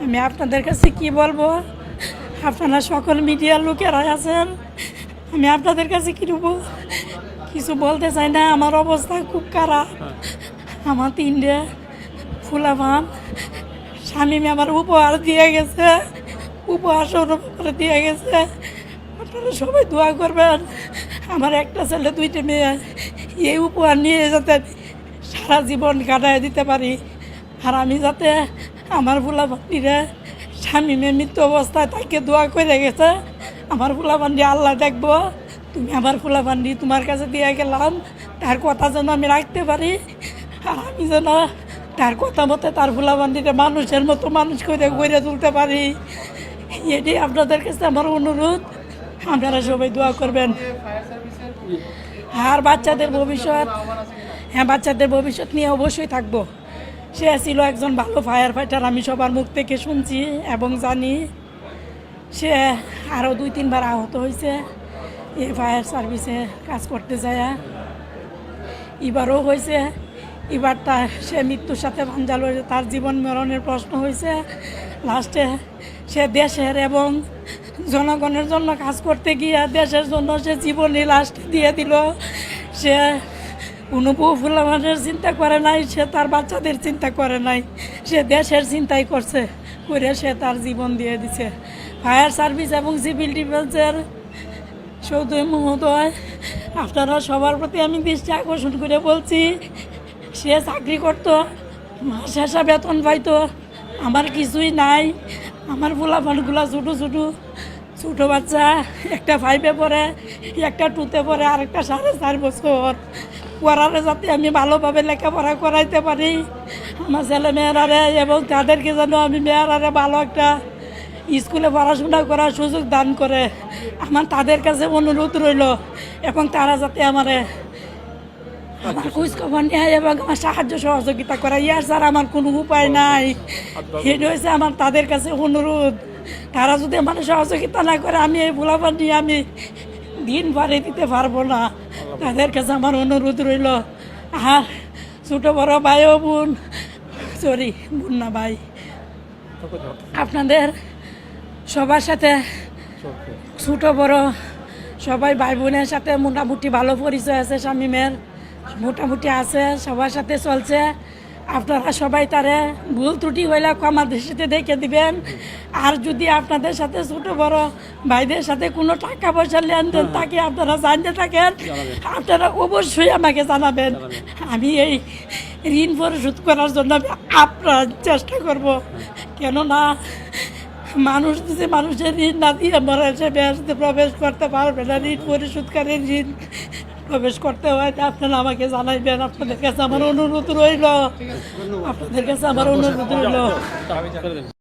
আমি আপনাদের কাছে কি বলবো, আপনারা সকল মিডিয়ার লোকেরা আছেন, আমি আপনাদের কাছে কিছু বলতে চাই না। আমার অবস্থা খুব খারাপ। আমার 3টে ফুলাভান স্বামী আমার উপহার দিয়ে গেছে, উপহার স্বরূপ করে দিয়ে গেছে। আপনারা সবাই দোয়া করবেন, আমার একটা ছেলে 2টে মেয়ে, এই উপহার নিয়ে যাতে সারা জীবন কাটায় দিতে পারি। আর আমি যাতে আমার ফুলাভান্ডিরে স্বামী মেয়ে মৃত্যু অবস্থায় তাকে দোয়া করে গেছে, আমার ফুলাভান্ডি আল্লাহ দেখবো, তুমি আমার ফুলাভান্ডি তোমার কাছে দিয়ে গেলাম, তার কথা যেন আমি রাখতে পারি। আর আমি যেন তার কথা মতো তার ফুলাভান্ডিরে মানুষের মতো মানুষ করে গড়ে তুলতে পারি। এটি আপনাদের কাছে আমার অনুরোধ, আপনারা সবাই দোয়া করবেন। আর বাচ্চাদের ভবিষ্যৎ, হ্যাঁ বাচ্চাদের ভবিষ্যৎ নিয়ে অবশ্যই থাকবো। সে ছিল একজন ভালো ফায়ার ফাইটার, আমি সবার মুখ থেকে শুনছি এবং জানি। সে আরও 2-3 বার আহত হয়েছে এই ফায়ার সার্ভিসে কাজ করতে যায়। এবারও হয়েছে, এবারটা সে মৃত্যুর সাথে ভাঞ্জাল হয়েছে, তার জীবন মরণের প্রশ্ন হয়েছে। লাস্টে সে দেশের এবং জনগণের জন্য কাজ করতে গিয়ে দেশের জন্য সে জীবনই লাস্ট দিয়ে দিল। সে কোনো ফুলামানের চিন্তা করে নাই, সে তার বাচ্চাদের চিন্তা করে নাই, সে দেশের চিন্তাই করছে, করে সে তার জীবন দিয়ে দিছে। ফায়ার সার্ভিস এবং সিভিল ডিফেন্সের চৌধুরী মহোদয়, আপনারা সবার প্রতি আমি দৃষ্টি আকর্ষণ করে বলছি, সে চাকরি করতো, মাস শেষে বেতন পাইতো, আমার কিছুই নাই। আমার ফুলাফানগুলো ছোটো বাচ্চা, একটা 5-এ পড়ে, একটা 2-তে পড়ে, আরেকটা 4.5 বছর। পড়ারে যাতে আমি ভালোভাবে লেখাপড়া করাইতে পারি আমার ছেলে মেয়েরারে, এবং তাদেরকে যেন আমি মেয়েরারে ভালো একটা স্কুলে পড়াশোনা করার সুযোগ দান করে, আমার তাদের কাছে অনুরোধ রইল। এবং তারা যাতে আমার খোঁজখবর নেয় এবং আমার সাহায্য সহযোগিতা করে, ইয়ার স্যার আমার কোনো উপায় নাই। এটা হয়েছে আমার তাদের কাছে অনুরোধ। তারা যদি আমার সহযোগিতা না করে, আমি এই ভোলাপান নিয়ে আমি দিন পারে দিতে পারবো না। তাদের কাছে আমার অনুরোধ রইল। আর ছোটো বড় ভাই ও বোন, সরি বোন না ভাই, আপনাদের সবার সাথে ছোটো বড় সবাই ভাই বোনের সাথে মোটামুটি ভালো পরিচয় আছে, শামীমের মোটামুটি আছে, সবার সাথে চলছে। আপনারা সবাই তারে ভুল ত্রুটি হইলে আমাদের সাথে দেখে দিবেন। আর যদি আপনাদের সাথে ছোটো বড় ভাইদের সাথে কোনো টাকা পয়সা লেনদেন থাকে, আপনারা জানতে থাকেন, আপনারা অবশ্যই আমাকে জানাবেন। আমি এই ঋণ পরিশোধ করার জন্য আমি আপনার চেষ্টা করব। কেননা মানুষ যে মানুষের ঋণ না দিয়ে মরে, সে বেহেশতে প্রবেশ করতে পারবে না। ঋণ পরিশোধকারীর ঋণ প্রবেশ করতে হয়, আপনারা আমাকে জানাইবেন। আপনাদের কাছে আমার অনুরোধ রইল, আপনাদের কাছে আমার অনুরোধ রইল।